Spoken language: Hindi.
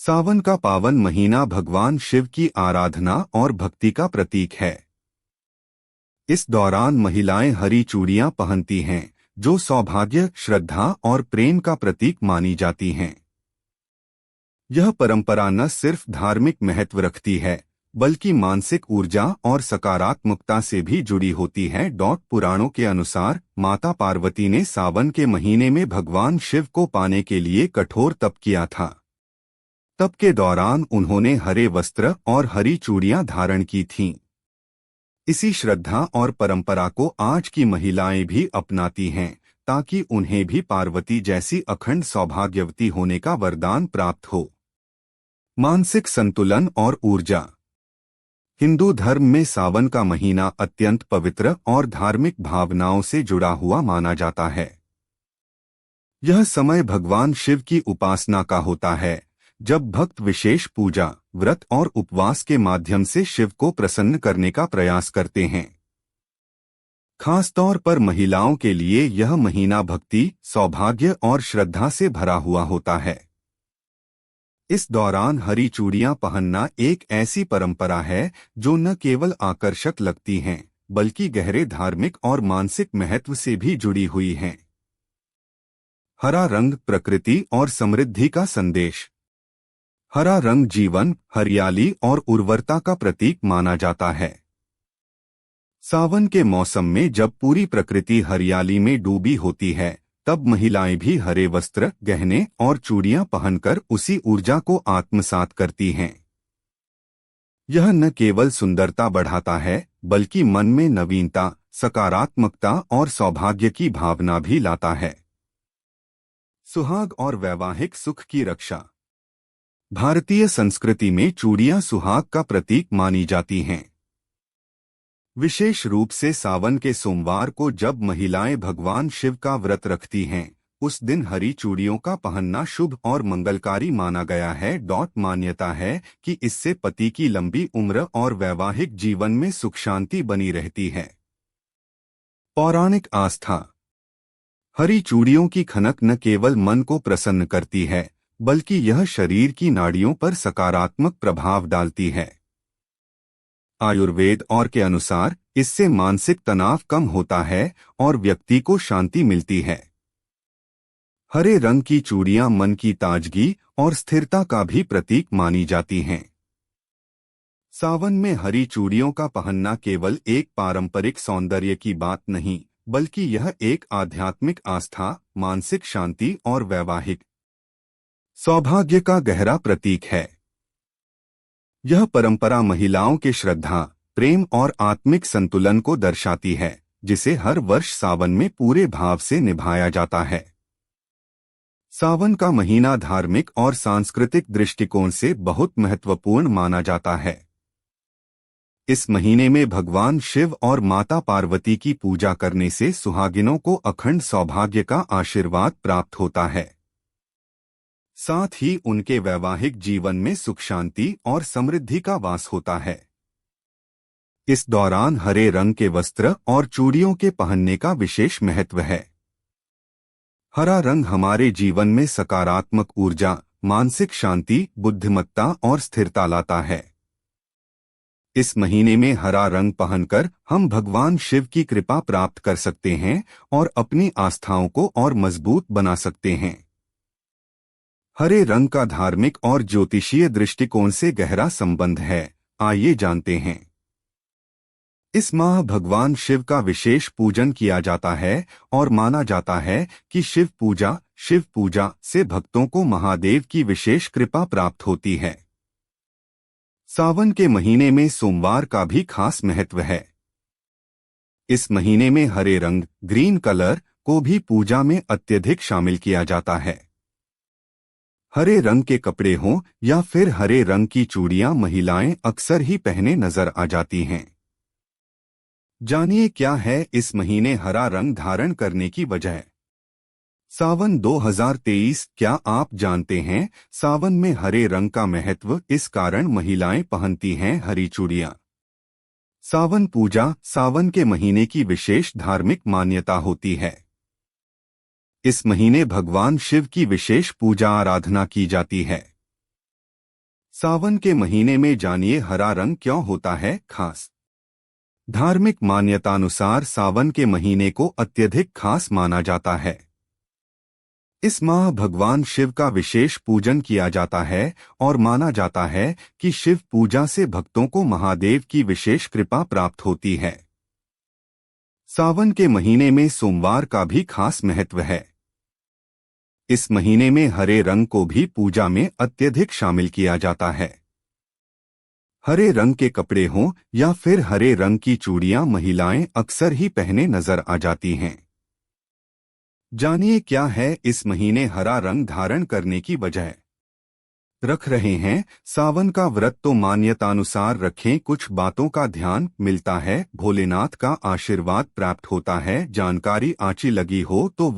सावन का पावन महीना भगवान शिव की आराधना और भक्ति का प्रतीक है। इस दौरान महिलाएं हरी चूड़ियां पहनती हैं, जो सौभाग्य, श्रद्धा और प्रेम का प्रतीक मानी जाती हैं। यह परंपरा न सिर्फ धार्मिक महत्व रखती है, बल्कि मानसिक ऊर्जा और सकारात्मकता से भी जुड़ी होती है। पुराणों के अनुसार माता पार्वती ने सावन के महीने में भगवान शिव को पाने के लिए कठोर तप किया था। तप के दौरान उन्होंने हरे वस्त्र और हरी चूड़ियां धारण की थीं। इसी श्रद्धा और परंपरा को आज की महिलाएं भी अपनाती हैं, ताकि उन्हें भी पार्वती जैसी अखंड सौभाग्यवती होने का वरदान प्राप्त हो। मानसिक संतुलन और ऊर्जा। हिंदू धर्म में सावन का महीना अत्यंत पवित्र और धार्मिक भावनाओं से जुड़ा हुआ माना जाता है। यह समय भगवान शिव की उपासना का होता है, जब भक्त विशेष पूजा, व्रत और उपवास के माध्यम से शिव को प्रसन्न करने का प्रयास करते हैं। खासतौर पर महिलाओं के लिए यह महीना भक्ति, सौभाग्य और श्रद्धा से भरा हुआ होता है। इस दौरान हरी चूड़ियां पहनना एक ऐसी परंपरा है जो न केवल आकर्षक लगती हैं, बल्कि गहरे धार्मिक और मानसिक महत्व से भी जुड़ी हुई हैं। हरा रंग, प्रकृति और समृद्धि का संदेश। हरा रंग जीवन, हरियाली और उर्वरता का प्रतीक माना जाता है। सावन के मौसम में जब पूरी प्रकृति हरियाली में डूबी होती है, तब महिलाएं भी हरे वस्त्र, गहने और चूड़ियां पहनकर उसी ऊर्जा को आत्मसात करती हैं। यह न केवल सुंदरता बढ़ाता है, बल्कि मन में नवीनता, सकारात्मकता और सौभाग्य की भावना भी लाता है। सुहाग और वैवाहिक सुख की रक्षा। भारतीय संस्कृति में चूड़ियां सुहाग का प्रतीक मानी जाती हैं। विशेष रूप से सावन के सोमवार को जब महिलाएं भगवान शिव का व्रत रखती हैं, उस दिन हरी चूड़ियों का पहनना शुभ और मंगलकारी माना गया है। मान्यता है कि इससे पति की लंबी उम्र और वैवाहिक जीवन में सुख शांति बनी रहती है। पौराणिक आस्था। हरी चूड़ियों की खनक न केवल मन को प्रसन्न करती है, बल्कि यह शरीर की नाड़ियों पर सकारात्मक प्रभाव डालती है। आयुर्वेद और के अनुसार इससे मानसिक तनाव कम होता है और व्यक्ति को शांति मिलती है। हरे रंग की चूड़ियां मन की ताजगी और स्थिरता का भी प्रतीक मानी जाती हैं। सावन में हरी चूड़ियों का पहनना केवल एक पारंपरिक सौंदर्य की बात नहीं, बल्कि यह एक आध्यात्मिक आस्था, मानसिक शांति और वैवाहिक सौभाग्य का गहरा प्रतीक है। यह परंपरा महिलाओं के श्रद्धा, प्रेम और आत्मिक संतुलन को दर्शाती है, जिसे हर वर्ष सावन में पूरे भाव से निभाया जाता है। सावन का महीना धार्मिक और सांस्कृतिक दृष्टिकोण से बहुत महत्वपूर्ण माना जाता है। इस महीने में भगवान शिव और माता पार्वती की पूजा करने से सुहागिनों को अखंड सौभाग्य का आशीर्वाद प्राप्त होता है। साथ ही उनके वैवाहिक जीवन में सुख शांति और समृद्धि का वास होता है। इस दौरान हरे रंग के वस्त्र और चूड़ियों के पहनने का विशेष महत्व है। हरा रंग हमारे जीवन में सकारात्मक ऊर्जा, मानसिक शांति, बुद्धिमत्ता और स्थिरता लाता है। इस महीने में हरा रंग पहनकर हम भगवान शिव की कृपा प्राप्त कर सकते हैं और अपनी आस्थाओं को और मजबूत बना सकते हैं। हरे रंग का धार्मिक और ज्योतिषीय दृष्टिकोण से गहरा संबंध है। आइए जानते हैं। इस माह भगवान शिव का विशेष पूजन किया जाता है और माना जाता है कि शिव पूजा से भक्तों को महादेव की विशेष कृपा प्राप्त होती है। सावन के महीने में सोमवार का भी खास महत्व है। इस महीने में हरे रंग, ग्रीन कलर, को भी पूजा में अत्यधिक शामिल किया जाता है। हरे रंग के कपड़े हों या फिर हरे रंग की चूड़ियां महिलाएं अक्सर ही पहने नजर आ जाती हैं। जानिए क्या है इस महीने हरा रंग धारण करने की वजह। सावन 2023। क्या आप जानते हैं सावन में हरे रंग का महत्व? इस कारण महिलाएं पहनती हैं हरी चूड़ियां। सावन पूजा। सावन के महीने की विशेष धार्मिक मान्यता होती है। इस महीने भगवान शिव की विशेष पूजा आराधना की जाती है। सावन के महीने में जानिए हरा रंग क्यों होता है खास। धार्मिक मान्यतानुसार सावन के महीने को अत्यधिक खास माना जाता है। इस माह भगवान शिव का विशेष पूजन किया जाता है और माना जाता है कि शिव पूजा से भक्तों को महादेव की विशेष कृपा प्राप्त होती है। सावन के महीने में सोमवार का भी खास महत्व है। इस महीने में हरे रंग को भी पूजा में अत्यधिक शामिल किया जाता है। हरे रंग के कपड़े हों या फिर हरे रंग की चूड़ियां महिलाएं अक्सर ही पहने नजर आ जाती हैं। जानिए क्या है इस महीने हरा रंग धारण करने की वजह। रख रहे हैं सावन का व्रत तो मान्यतानुसार रखें, कुछ बातों का ध्यान मिलता है, भोलेनाथ का आशीर्वाद प्राप्त होता है। जानकारी अच्छी लगी हो तो